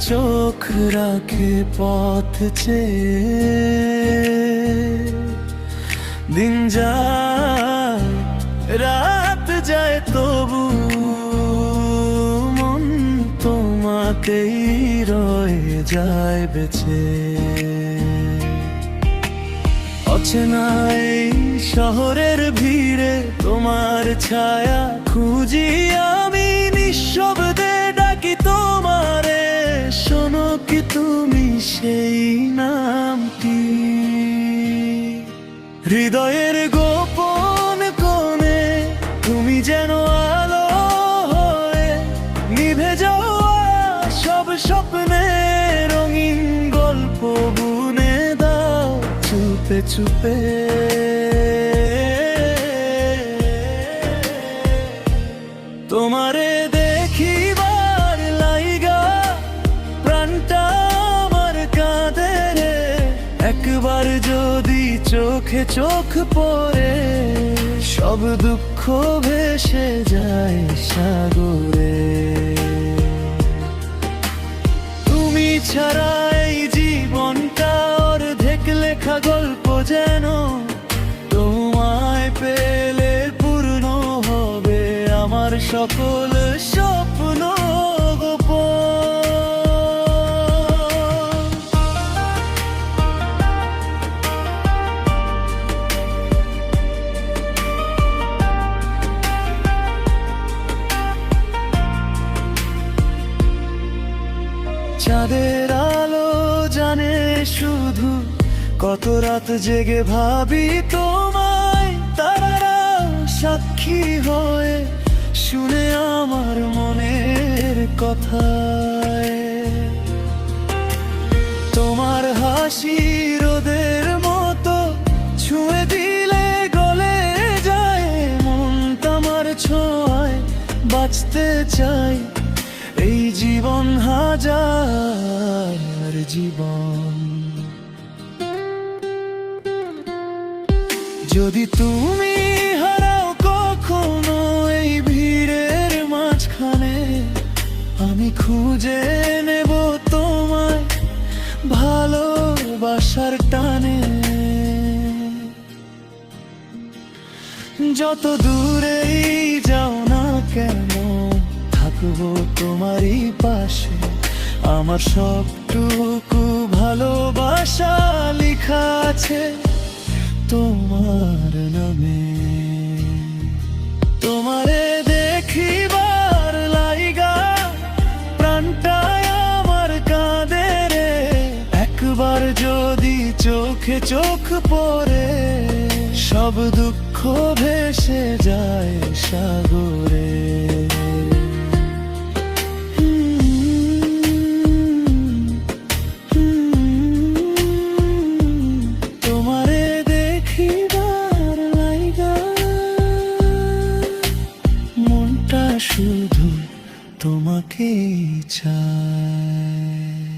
চোখ রাখে পথ চেয়ে। দিন যায় রাত যায় তবু মন তোমাকেই রয়ে যায় বেঁচে। অচেনা এই শহরের ভিড়ে তোমার ছায়া খুঁজি আমি, নিঃশব্দে ডাকি তোমারে, শোনো কি তুমি সেই নামটি? হৃদয়ের গোপন কোণে তুমি যেন আলো হয়ে নিভে যাওয়া সব স্বপ্নে রঙিন গল্প বুনে দাও চুপে চুপে। তোমারে দেখিবার লাইগা প্রাণটা আমার কাঁদে রে, একবার যদি চোখে চোখ পড়ে সব দুঃখ ভেসে যায় সাগরে। তুমি ছাড়া এই জীবনটা অর্ধেক লেখা গল্প যেন, তোমায় পেলে পূর্ণ হবে আমার সকল স্বপ্ন গোপন। চাঁদের আলো জানে শুধু কত রাত জেগে ভাবি তোমায়, তারারা সাক্ষী হয়ে শুনে আমার মনের কথায়। তোমার হাসি রোদের মতো ছুঁয়ে দিলে গলে যায় মন, তোমার ছোঁয়ায় বাঁচতে চাই এই জীবন হাজার জীবন। যদি তুমি হারাও কখনো এই ভিড়ের মাঝখানে, আমি খুঁজে নেব তোমায় ভালোবাসার টানে। যত দূরেই যাও না কেন থাকবো তোমারই পাশে, আমার সবটুকু ভালোবাসা লেখা আছে তোমার নামে। তোমারে দেখিবার লাইগা প্রাণটায় আমার কাঁদে রে, একবার যদি চোখে চোখ পড়ে সব দুঃখ ভেসে যায় সাগরে। শুধু তোমাকেই চাই।